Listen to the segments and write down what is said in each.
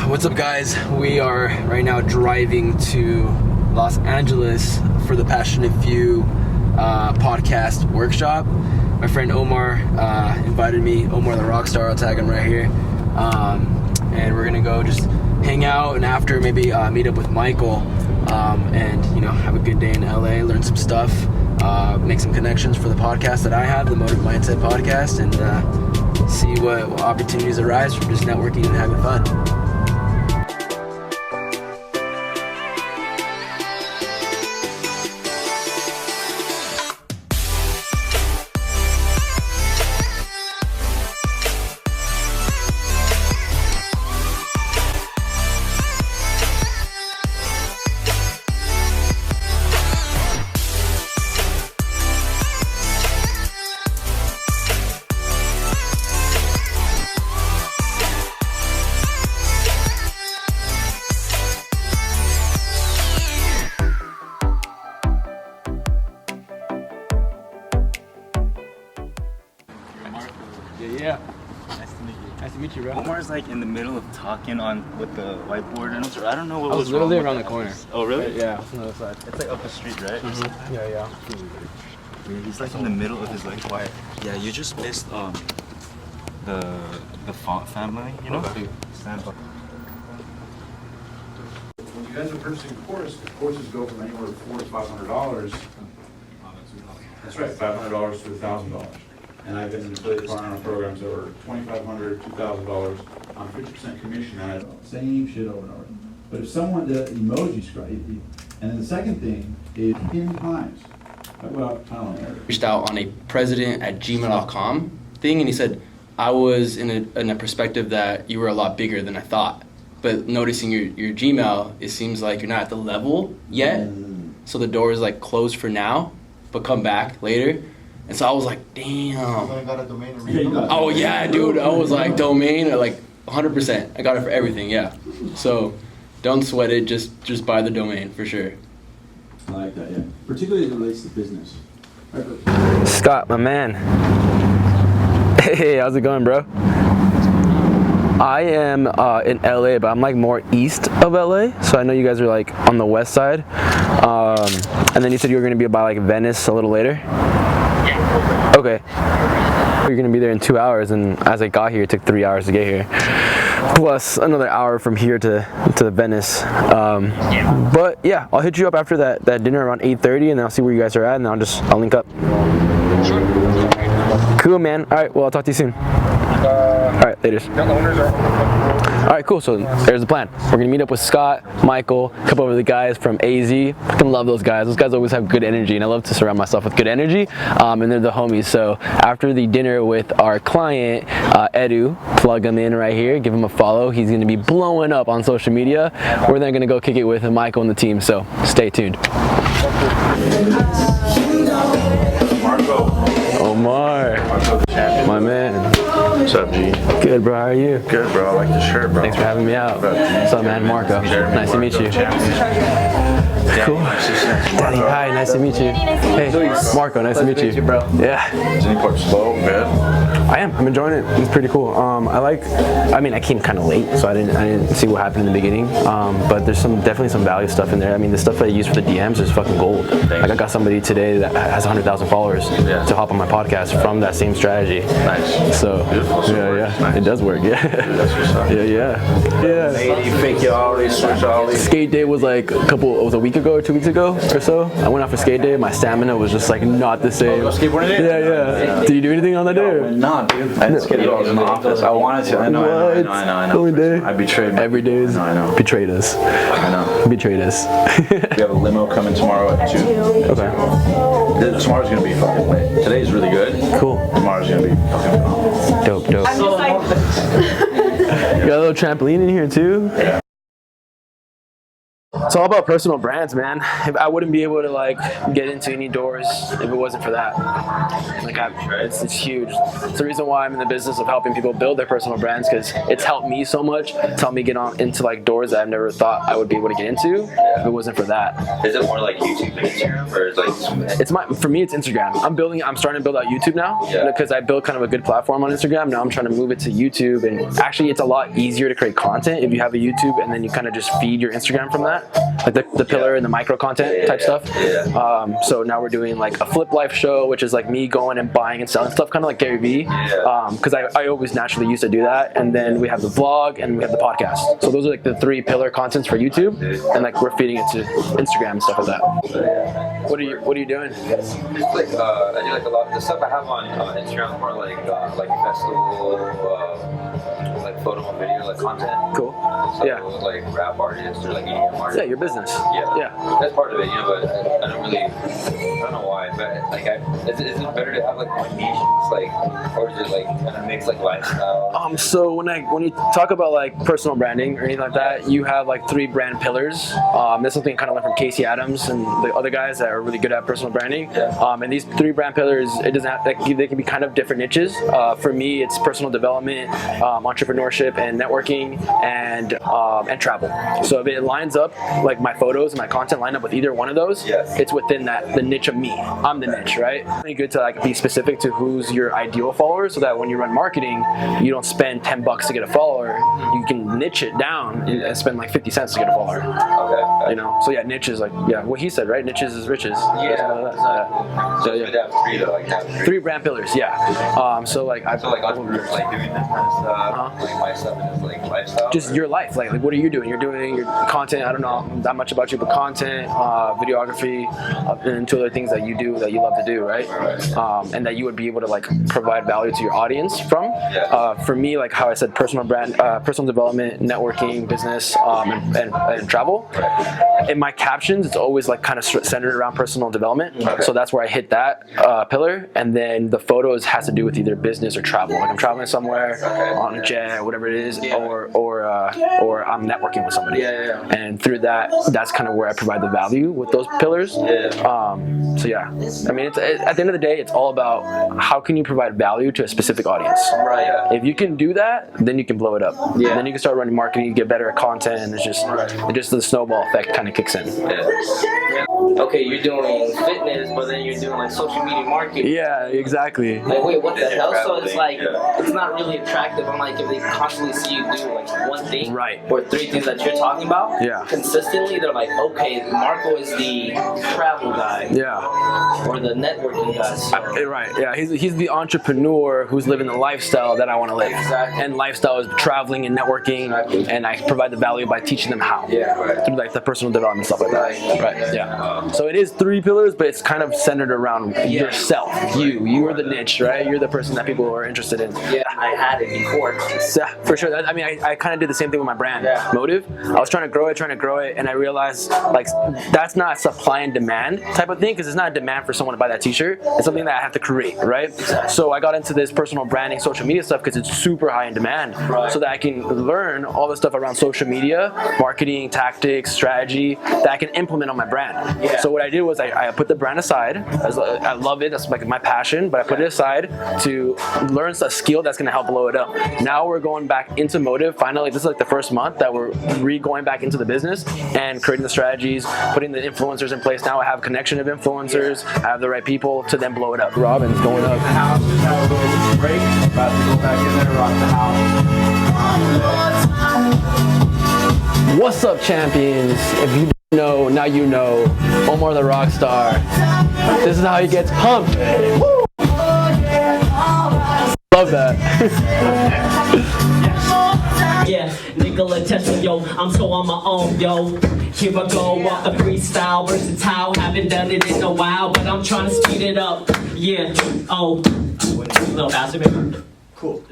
What's up, guys? We are right now driving to Los Angeles for the Passionate Few podcast workshop. My friend Omar invited me, Omar the Rockstar, I'll tag him right here. And we're gonna go just hang out and after maybe meet up with Michael and have a good day in LA, learn some stuff, make some connections for the podcast that I have, the Motive Mindset podcast, and see what opportunities arise from just networking and having fun. Yeah. Nice to meet you. Nice to meet you, bro. Omar's like in the middle of talking with the whiteboard, and I don't know what I was was literally wrong around with the corner. Oh, really? Yeah, it's on the other side. It's like up the street, right? Mm-hmm. Yeah. He's like in the middle of his like quiet. Yeah, you just missed the font family, you know? Okay. Stand up. When you guys are purchasing a course, the courses go from anywhere from $400 to $500. That's right, $500 to $1,000. And I've been in affiliate partner programs that were $2,500, $2,000 on 50% commission. And same shit over and over. But if someone does emoji scribe, and then the second thing is pin times. Well, I don't know. Reached out on a president@gmail.com thing, and he said, I was in a perspective that you were a lot bigger than I thought. But noticing your Gmail, it seems like you're not at the level yet. So the door is like closed for now, but come back later. And so I was like, damn. Oh yeah, dude. I was like, domain, like 100%. I got it for everything, yeah. So don't sweat it, just buy the domain for sure. I like that, yeah. Particularly as it relates to business. Scott, my man. Hey, how's it going, bro? I am in LA, but I'm like more east of LA, so I know you guys are like on the west side. And then you said you were gonna be by like Venice a little later? Okay. You're gonna be there in 2 hours, and as I got here, it took 3 hours to get here. Plus another hour from here to Venice. But yeah, I'll hit you up after that dinner around 8:30, and then I'll see where you guys are at, and I'll link up. Cool, man. All right, well, I'll talk to you soon. All right, later. All right, cool. So there's the plan. We're gonna meet up with Scott, Michael, a couple of the guys from AZ. I fucking love those guys. Those guys always have good energy, and I love to surround myself with good energy. And they're the homies. So after the dinner with our client, Edu, plug him in right here. Give him a follow. He's gonna be blowing up on social media. We're then gonna go kick it with Michael and the team. So stay tuned. Omar, my man. What's up, G? Good, bro. How are you? Good, bro. I like the shirt, bro. Thanks for having me out. What's up, man? Marco. Nice to meet you. Cool. Daddy, hi. Nice to meet you. Hey, Marco. Nice to meet you, bro. Yeah. Is any part slow? Good. I am. I'm enjoying it. It's pretty cool. I came kind of late, so I didn't see what happened in the beginning. But there's definitely some value stuff in there. I mean, the stuff that I use for the DMs is fucking gold. Like I got somebody today that has 100,000 followers to hop on my podcast from that same strategy. Nice. So yeah, nice. It does work. Yeah. That's what's up. Yeah. Lady, fake your ollies, switch ollies. Skate day was like a week ago or 2 weeks ago or so. I went out for skate day. My stamina was just like not the same. Skateboarding day? Yeah. Did you do anything on that day? No, dude. I didn't skate at all. I was in the office. I wanted to. I know. Only day. I betrayed. Every day is betrayed us. I know. Betrayed us. We have a limo coming tomorrow at 2. Okay. Tomorrow's gonna be fucking lit. Today's really good. Cool. Tomorrow's gonna be fucking phenomenal. Dope. You got a little trampoline in here too? Yeah. It's all about personal brands, man. If I wouldn't be able to like get into any doors if it wasn't for that. Like, it's huge. It's the reason why I'm in the business of helping people build their personal brands, because it's helped me so much. It's helped me get on into like doors that I've never thought I would be able to get into if it wasn't for that. Is it more like YouTube and Instagram, or is like? For me, it's Instagram. I'm starting to build out YouTube now because I built kind of a good platform on Instagram. Now I'm trying to move it to YouTube, and actually, it's a lot easier to create content if you have a YouTube and then you kind of just feed your Instagram from that. Like the pillar and the micro content type stuff. So now we're doing like a flip life show, which is like me going and buying and selling stuff, kind of like Gary Vee. Because I always naturally used to do that. And then we have the vlog and we have the podcast. So those are like the 3 pillar contents for YouTube, and like we're feeding it to Instagram and stuff like that. What are you doing? It's like I do like a lot of the stuff I have on Instagram, more like festival, like photo and video, like content. Cool. So like rap artists or like EDM artists. Yeah, your business. Yeah. That's part of it, but I don't know why, but like, is it better to have like one niche, like, or is it like kind of mix like lifestyle? So when you talk about like personal branding or anything like that, you have like 3 brand pillars. That's something I kind of learned from Casey Adams and the other guys that are really good at personal branding. And these 3 brand pillars, it doesn't have, they can be kind of different niches. For me, it's personal development, entrepreneurship, and networking, and travel. So if it lines up, like my photos and my content line up with either one of those, it's within the niche of me. I'm the niche, right? It's really good to like be specific to who's your ideal follower, so that when you run marketing, you don't spend $10 to get a follower. You can niche it down and spend like 50 cents to get a follower. Okay. So niche is like what he said, right? Niches is riches. So you have 3 though, like 3 brand pillars. So like entrepreneurs like doing that kind of stuff. Like my stuff is like lifestyle. Just your life. Like what are you doing? You're doing your content. I don't know that much about you, but content, videography, and 2 other things that you do that you love to do, right? And that you would be able to like provide value to your audience from. For me, like how I said, personal development, networking, business, and travel. In my captions, it's always like kind of centered around personal development. So that's where I hit that pillar, and then the photos has to do with either business or travel. Like I'm traveling somewhere on a jet, whatever it is, or I'm networking with somebody. And through that, that's kind of where I provide the value with those pillars. I mean, it's, at the end of the day, it's all about how can you provide value to a specific audience. If you can do that, then you can blow it up. And then you can start running marketing, you get better at content, and it's just the snowball effect kind of kicks in. Okay, you're doing fitness, but then you're doing like social media marketing. Yeah, exactly. Like, wait, what the hell? So it's like, it's not really attractive. I'm like, if they constantly see you do like one thing, or 3 things that you're talking about, consistently, they're like, okay, Marco is the travel guy, or the networking guy. So. He's the entrepreneur who's living the lifestyle that I want to live. And lifestyle is traveling and networking, and I provide the value by teaching them how through like the personal development stuff like that. So it is 3 pillars, but it's kind of centered around yourself. You are the niche, right? You're the person that people are interested in. I had it before. Yeah, for sure. I mean, I kind of did the same thing with my brand, Motive. I was trying to grow it, and I realized like that's not a supply and demand type of thing, because it's not a demand for someone to buy that t-shirt. It's something that I have to create, right? So I got into this personal branding, social media stuff, because it's super high in demand, so that I can learn all the stuff around social media, marketing, tactics, strategy, that I can implement on my brand. So what I did was I put the brand aside. I love it. That's like my passion, but I put it aside to learn a skill that's going to help blow it up. Now we're going back into Motive. Finally, this is like the first month that we're going back into the business and creating the strategies, putting the influencers in place. Now I have a connection of influencers. I have the right people to then blow it up. Robin's going up. The house just had a little break. About to go back in there, rock the house. What's up, champions? If you don't know, now you know. Omar the Rockstar. This is how he gets pumped. Woo! Love that. Nigga attention, yo, I'm so on my own, yo. Here I go, off the freestyle, versatile. Haven't done it in a while, but I'm trying to speed it up. A little faster, baby. Cool.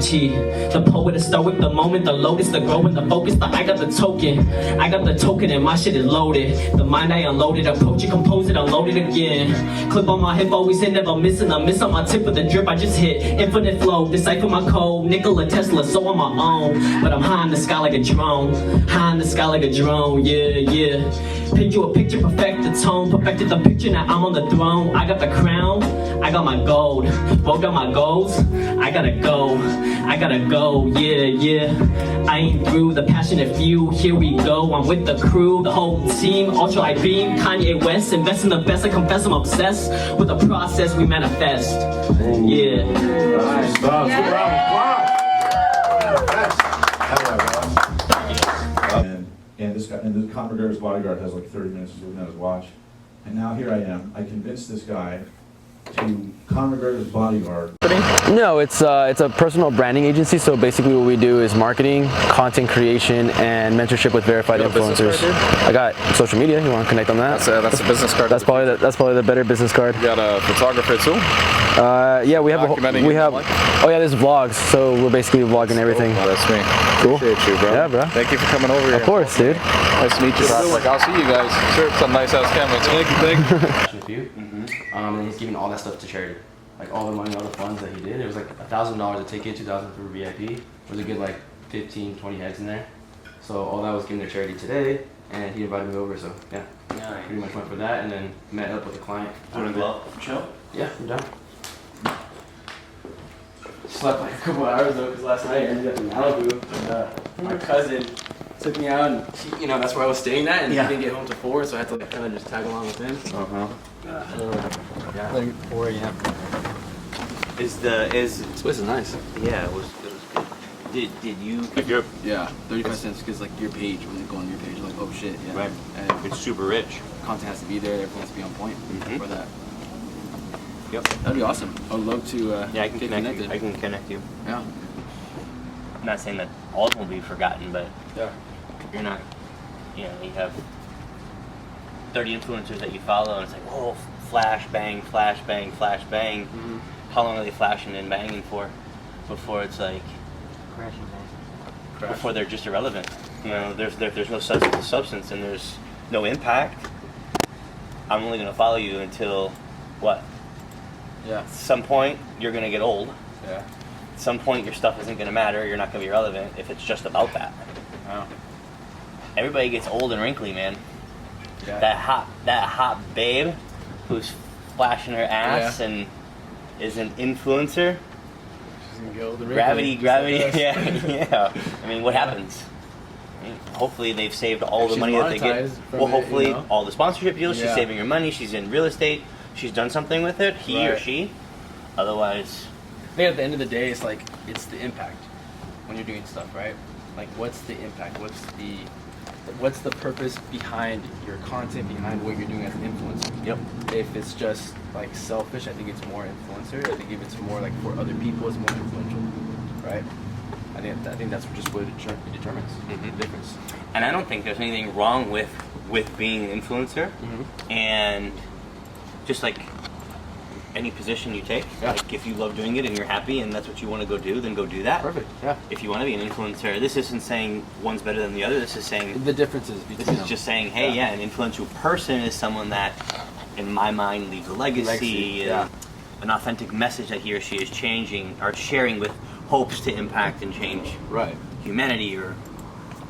T. The poet, the stoic, the moment, the lotus, the growing, the focus, the I got the token. I got the token and my shit is loaded. The mind I unloaded, approach it, compose it, unload it again. Clip on my hip, always hit, never missing. I miss on my tip with the drip I just hit. Infinite flow, decipher my code. Nikola Tesla, so on my own. But I'm high in the sky like a drone. High in the sky like a drone, yeah. Paint you a picture, perfect the tone. Perfected the picture, now I'm on the throne. I got the crown, I got my gold. Broke down my goals, I gotta go, yeah. I ain't through, the passionate few, here we go. I'm with the crew, the whole team, Ultra I Beam, Kanye West. Invest in the best, I confess I'm obsessed with the process we manifest, yeah. Nice stuff. Good round of applause. And this guy, and the Conor McGregor's bodyguard has like 30 minutes looking at his watch. And now here I am. I convinced this guy to Conor McGregor's bodyguard. No, it's a personal branding agency. So basically, what we do is marketing, content creation, and mentorship with verified influencers. I got social media. You want to connect on that? That's a business card. That's probably the better business card. You got a photographer too? Yeah, we have Oh yeah, there's vlogs. So we're basically vlogging everything. Oh, that's me. Cool. Appreciate you, bro. Yeah, bro. Thank you for coming over here. Of course, dude. Nice to meet you. I'll see you guys. Sure, it's a nice ass camera. With you, and he's giving all that stuff to charity, like all the money, all the funds that he did. It was like $1,000 a ticket, $2,000 for VIP. It was a good like 15, 20 heads in there. So all that was given to charity today, and he invited me over. So yeah, pretty much went for that, and then met up with a client. Chill. Yeah, I'm done. Slept like a couple hours though, because last night I ended up in Malibu. And, my cousin took me out, and he, that's where I was staying at, and he didn't get home till 4, so I had to like, kind of just tag along with him. Yeah. Like 4 a.m. This place is nice. Yeah, it was good. Did you? Like 35 cents because like your page, when you go on your page, you're like, oh shit, yeah. Right. And It's super rich. content has to be there, everything has to be on point for that. Yep. That'd be awesome. I would love to Yeah, I can get connect connected. you. I can connect you. Yeah. I'm not saying that all of them will be forgotten, but Yeah. you're not, you have 30 influencers that you follow, and it's like, oh, flash, bang, flash, bang, flash, bang. Mm-hmm. How long are they flashing and banging for before it's like, before they're just irrelevant? There's no substance and there's no impact. I'm only going to follow you until, what? Yeah. At some point, you're going to get old. Yeah. At some point, your stuff isn't going to matter. You're not going to be relevant if it's just about that. Wow. Everybody gets old and wrinkly, man. Yeah. That hot babe who's flashing her ass and is an influencer. She's gonna get old and Gravity, wrinkly. yeah. I mean, what happens? I mean, hopefully they've saved all the money that they get. monetized from Well, it, hopefully you know? all the sponsorship deals. She's Yeah. saving her money. She's in real estate. She's done something with it. He or Right. she. Otherwise, I think at the end of the day, it's like, it's the impact when you're doing stuff, right? Like, what's the impact? What's the purpose behind your content, behind what you're doing as an influencer? Yep. If it's just like selfish, I think it's more influencer. I think if it's more like for other people, it's more influential, right? I think that's just what it determines the difference. and I don't think there's anything wrong with being an influencer, and just like any position you take, like if you love doing it and you're happy and that's what you want to go do, then go do that. Perfect. Yeah. If you want to be an influencer, this isn't saying one's better than the other. This is saying The differences between this is them. just saying, hey, an influential person is someone that, in my mind, leaves a legacy, yeah. an authentic message that he or she is changing or sharing with hopes to impact and change Right. humanity or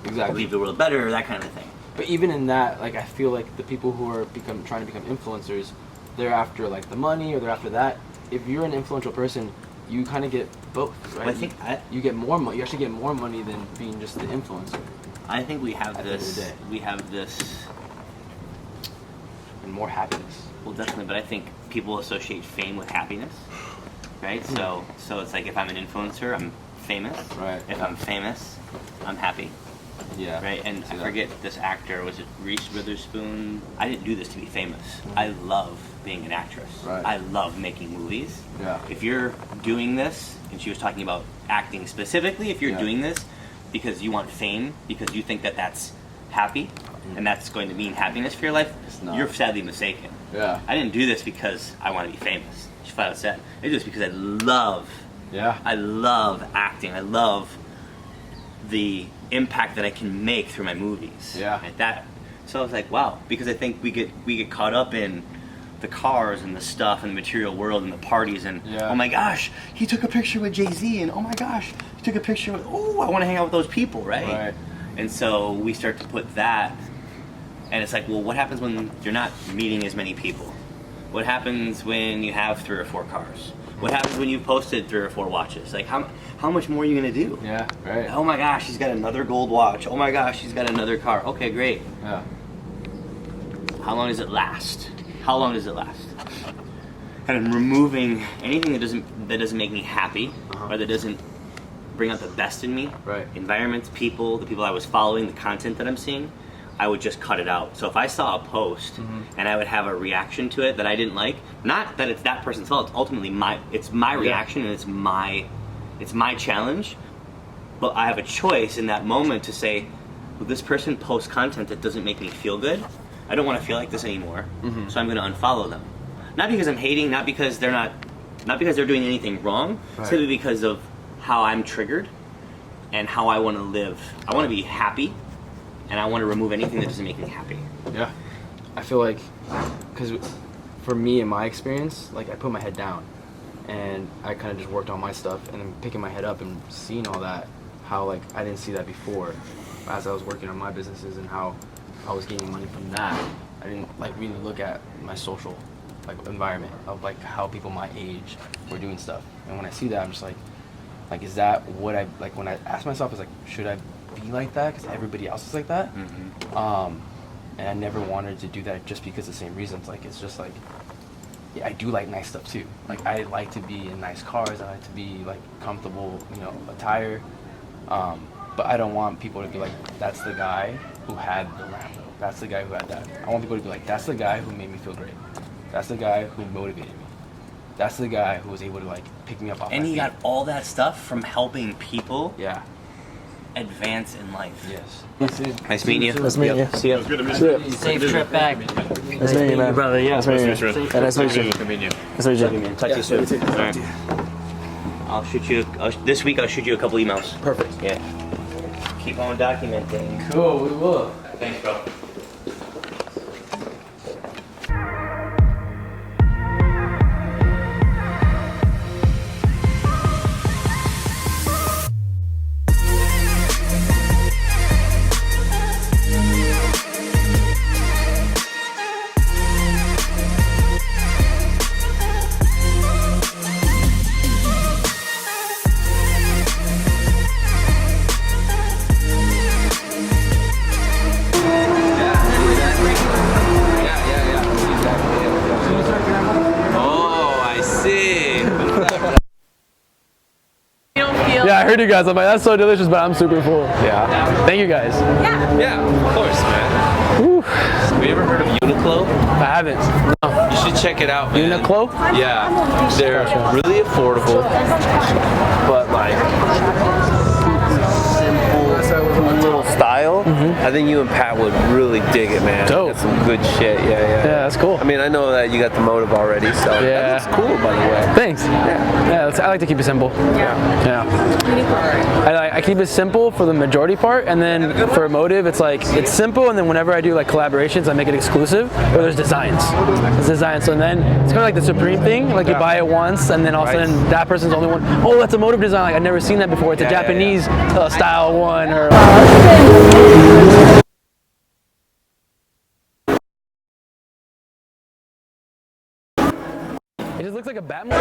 Exactly. leave the world better or that kind of thing. But even in that, like, I feel like the people who are trying to become influencers, they're after like the money or they're after that. If you're an influential person, you kind of get both, right? Well, I think you get more money. You actually get more money than being just the influencer. I think we have At the end of the this. day. We have this. And more happiness. Well, definitely, but I think people associate fame with happiness, right? So it's like if I'm an influencer, I'm famous. Right. If I'm famous, I'm happy. Yeah. Right. And see I that. forget this actor. Was it Reese Witherspoon? I didn't do this to be famous. I love being an actress. Right. I love making movies. Yeah. If you're doing this, and she was talking about acting specifically, if you're Yeah. doing this because you want fame, because you think that that's happy, and that's going to mean happiness for your life, It's not. you're sadly mistaken. Yeah. I didn't do this because I want to be famous. She flat out said, I do this because I love Yeah. I love acting. I love the impact that I can make through my movies. Yeah. And that. So I was like, wow, because I think we get caught up in the cars and the stuff and the material world and the parties and oh my gosh, he took a picture with Jay-Z and oh my gosh, he took a picture with I want to hang out with those people, right? And so we start to put that, and it's like, well, what happens when you're not meeting as many people? What happens when you have 3 or 4 cars? What happens when you posted 3 or 4 watches? Like how much more are you gonna do? Yeah, right. Oh my gosh, he's got another gold watch. Oh my gosh, he's got another car. Okay, great. Yeah. How long does it last? How long does it last? Kind of removing anything that doesn't make me happy or that doesn't bring out the best in me. Right. Environments, people, the people I was following, the content that I'm seeing, I would just cut it out. So if I saw a post and I would have a reaction to it that I didn't like, not that it's that person's fault, it's ultimately my reaction and it's my challenge, but I have a choice in that moment to say, well, this person posts content that doesn't make me feel good. I don't want to feel like this anymore, so I'm going to unfollow them. Not because I'm hating, not because they're doing anything wrong, simply because of how I'm triggered and how I want to live. I want to be happy, and I want to remove anything that doesn't make me happy. Yeah. I feel like, because for me, in my experience, like I put my head down, and I kind of just worked on my stuff, and then picking my head up and seeing all that, how like I didn't see that before, as I was working on my businesses and how I was gaining money from that. I didn't like really look at my social like environment of like how people my age were doing stuff. And when I see that, I'm just like is that what I like? When I ask myself, is like, should I be like that because everybody else is like that? And I never wanted to do that just because of the same reasons. Like it's just like, yeah, I do like nice stuff too. Like I like to be in nice cars. I like to be like comfortable, attire. But I don't want people to be like, that's the guy who had the Lambo. That's the guy who had that. I want people to be like, that's the guy who made me feel great. That's the guy who motivated me. That's the guy who was able to like pick me up off my feet. And he got all that stuff from helping people advance in life. Yes. Nice meeting you. Nice meeting you. See ya. Good to meet you. Safe trip back. Nice meeting you, man. Brother, yeah. Nice meeting you. Yeah, Nice to meet you. Good to meet you. Nice to meet you. Man. Talk to you soon. All right. I'll shoot you. This week I'll shoot you a couple emails. Perfect. Yeah. Keep on documenting. Cool, we will. Thanks, bro. Yeah, I heard you guys. I'm like, that's so delicious, but I'm super full. Yeah. Thank you guys. Yeah, of course, man. Woo. Have you ever heard of Uniqlo? I haven't. No. You should check it out, man. Uniqlo? Yeah. They're really affordable, but like simple little style. I think you and Pat would really dig it, man. Dope. That's some good shit. Yeah. Yeah, that's cool. I mean, I know that you got the motive already, so Yeah. that's cool, by the way. Thanks. Yeah, I like to keep it simple. Yeah. I keep it simple for the majority part, and then for motive, it's like it's simple, and then whenever I do like collaborations, I make it exclusive. Or there's designs. It's designs. So then it's kind of like the Supreme thing. Like you buy it once, and then all of a sudden that person's the only one. Oh, that's a motive design. Like I've never seen that before. It's a Japanese style one, or. It just looks like a Batman.